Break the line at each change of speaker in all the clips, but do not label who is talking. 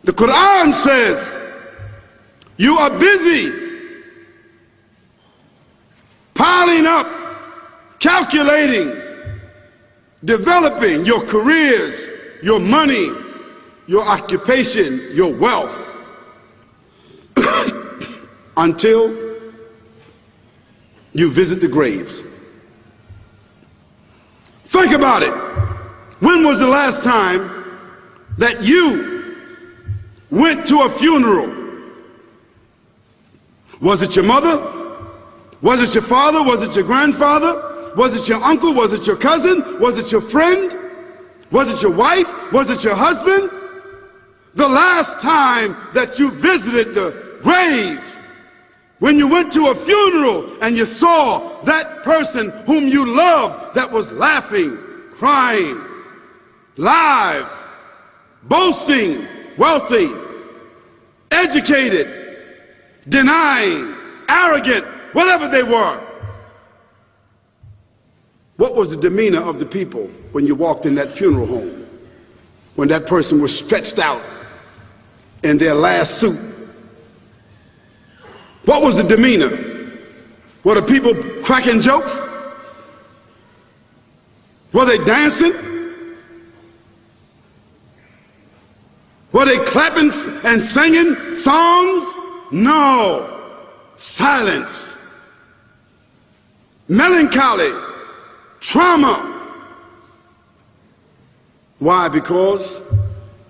The Quran says you are busy piling up, calculating, developing your careers, your money, your occupation, your wealth, until you visit the graves. Think about it. When was the last time that you went to a funeral? Was it your mother? Was it your father? Was it your grandfather? Was it your uncle? Was it your cousin? Was it your friend? Was it your wife? Was it your husband? The last time that you visited the grave, when you went to a funeral and you saw that person whom you loved that was laughing, crying, live, boasting, wealthy, educated, denying, arrogant, whatever they were. What was the demeanor of the people when you walked in that funeral home? When that person was stretched out in their last suit? What was the demeanor? Were the people cracking jokes? Were they dancing? Were they clapping and singing songs? No. Silence. Melancholy. Trauma. Why? Because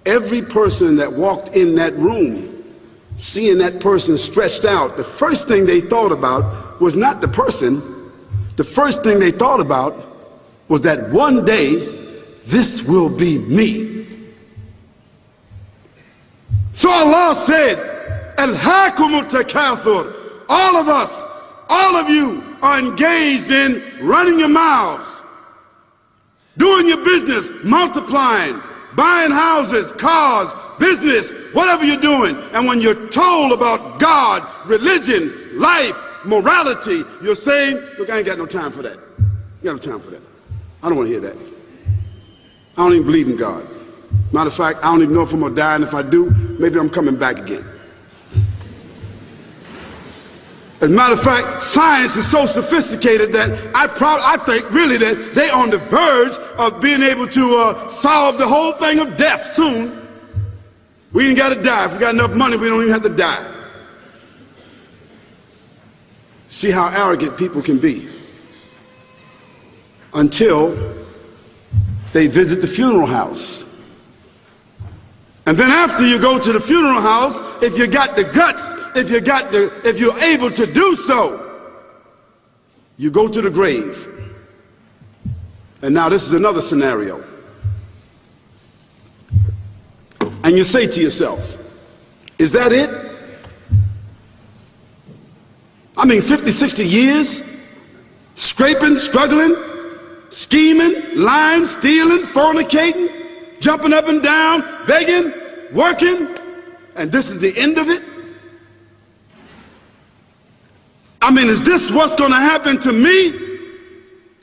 every person that walked in that room, seeing that person stretched out, the first thing they thought about was not the person. The first thing they thought about was that one day this will be me. So Allah said, Alhaakumut takathur. All of us, all of you are engaged in running your mouths, doing your business, multiplying, buying houses, cars, business, whatever you're doing. And when you're told about God, religion, life, morality, you're saying, look, I ain't got no time for that. I got no time for that. I don't want to hear that. I don't even believe in God. Matter of fact, I don't even know if I'm going to die, and if I do, maybe I'm coming back again. As a matter of fact, science is so sophisticated that I think really that they're on the verge of being able to solve the whole thing of death soon. We ain't got to die. If we got enough money, we don't even have to die. See how arrogant people can be until they visit the funeral house. And then after you go to the funeral house, if you got the guts, if you're able to do so, you go to the grave. And now this is another scenario. And you say to yourself, is that it? I mean, 50, 60 years, scraping, struggling, scheming, lying, stealing, fornicating, jumping up and down, begging, working, and this is the end of it? I mean, is this what's going to happen to me?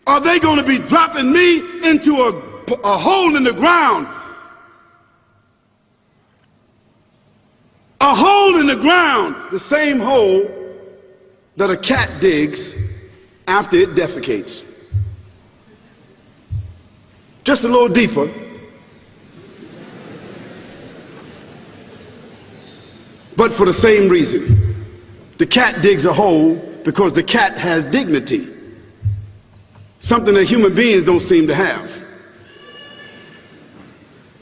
Are they going to be dropping me into a hole in the ground? A hole in the ground, the same hole that a cat digs after it defecates. Just a little deeper. But for the same reason. The cat digs a hole because the cat has dignity. Something that human beings don't seem to have.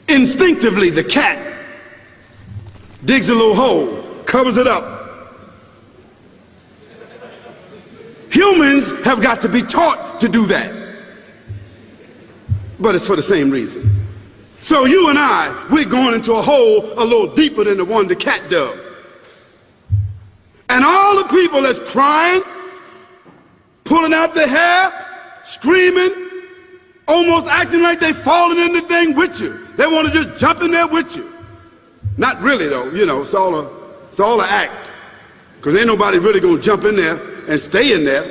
Instinctively, the cat digs a little hole, covers it up. Humans have got to be taught to do that. But it's for the same reason. So you and I, we're going into a hole a little deeper than the one the cat dug. And all the people that's crying, pulling out their hair, screaming, almost acting like they falling in the thing with you. They want to just jump in there with you. Not really though, you know, it's all an act. Because ain't nobody really going to jump in there and stay in there.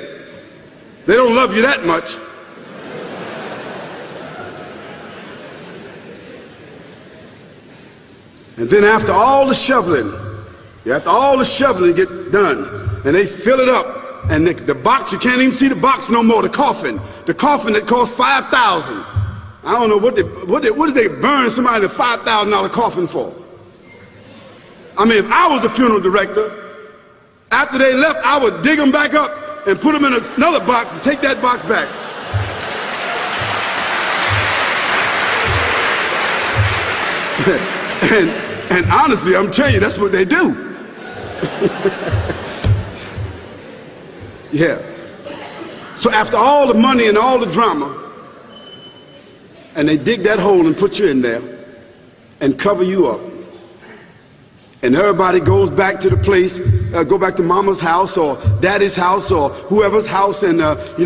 They don't love you that much. And then after all the shoveling get done, and they fill it up, and the box, you can't even see the box no more, the coffin that cost $5,000. I don't know what did they burn somebody in a $5,000 coffin for? I mean, if I was a funeral director, after they left, I would dig them back up and put them in another box and take that box back. and honestly, I'm telling you, that's what they do. Yeah. So after all the money and all the drama, and they dig that hole and put you in there and cover you up, and everybody goes back to the place, go back to mama's house or daddy's house or whoever's house, and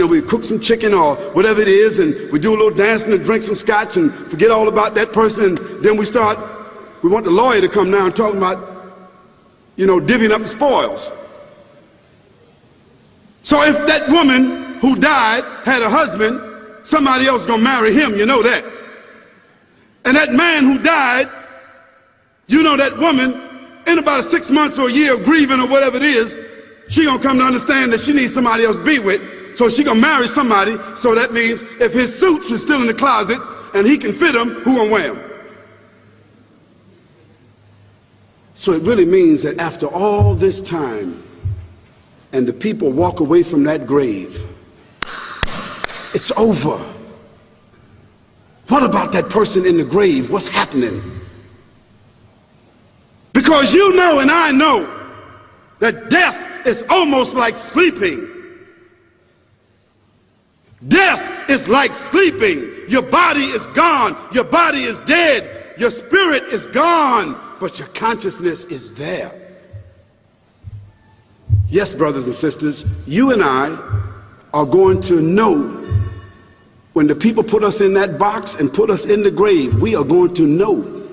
we cook some chicken or whatever it is, and we do a little dancing and drink some scotch and forget all about that person, and then we want the lawyer to come now and talk about, divvying up the spoils. So if that woman who died had a husband, somebody else gonna marry him, you know that. And that man who died, that woman, in about 6 months or a year of grieving or whatever it is, she gonna come to understand that she needs somebody else to be with, so she gonna marry somebody. So that means if his suits are still in the closet and he can fit them, who gonna wear them? So it really means that after all this time, and the people walk away from that grave, it's over. What about that person in the grave? What's happening? Because you know and I know that death is almost like sleeping. Death is like sleeping. Your body is gone. Your body is dead. Your spirit is gone, but your consciousness is there. Yes, brothers and sisters, you and I are going to know when the people put us in that box and put us in the grave. We are going to know.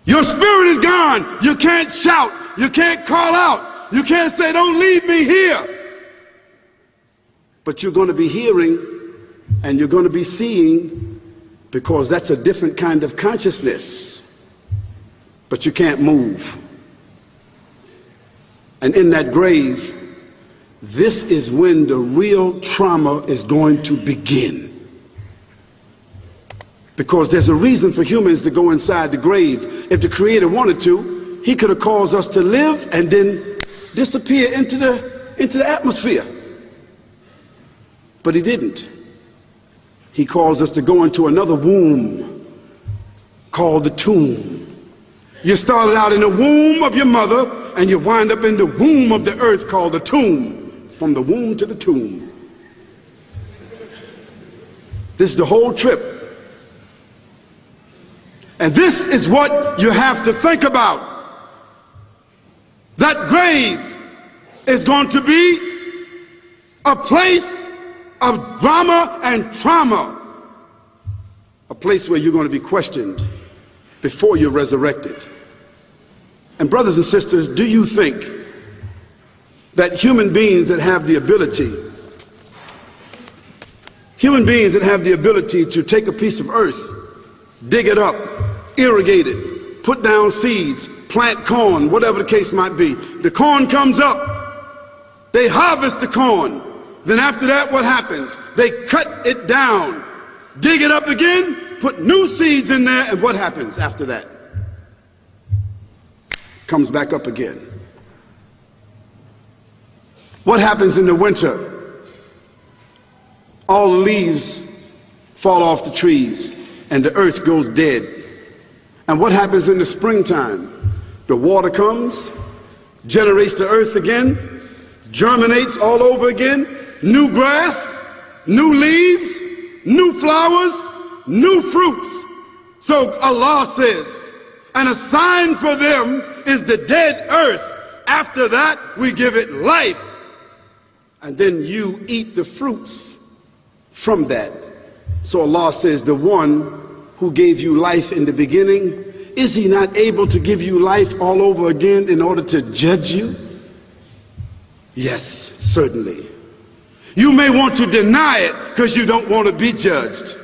Your spirit is gone. You can't shout. You can't call out. You can't say, "Don't leave me here." But you're going to be hearing and you're going to be seeing, because that's a different kind of consciousness. But you can't move. And in that grave, this is when the real trauma is going to begin. Because there's a reason for humans to go inside the grave. If the Creator wanted to, he could have caused us to live and then disappear into the atmosphere. But he didn't. He caused us to go into another womb called the tomb. You started out in the womb of your mother, and you wind up in the womb of the earth called the tomb. From the womb to the tomb. This is the whole trip. And this is what you have to think about. That grave is going to be a place of drama and trauma. A place where you're going to be questioned before you're resurrected. And brothers and sisters, do you think that human beings that have the ability to take a piece of earth, dig it up, irrigate it, put down seeds, plant corn, whatever the case might be. The corn comes up, they harvest the corn. Then after that, what happens? They cut it down, dig it up again, put new seeds in there, and what happens after that? Comes back up again. What happens in the winter? All the leaves fall off the trees and the earth goes dead. And what happens in the springtime? The water comes, generates the earth again, germinates all over again, new grass, new leaves, new flowers, new fruits. So Allah says, and a sign for them is the dead earth. After that, we give it life. And then you eat the fruits from that. So Allah says, the one who gave you life in the beginning, is he not able to give you life all over again in order to judge you? Yes, certainly. You may want to deny it because you don't want to be judged.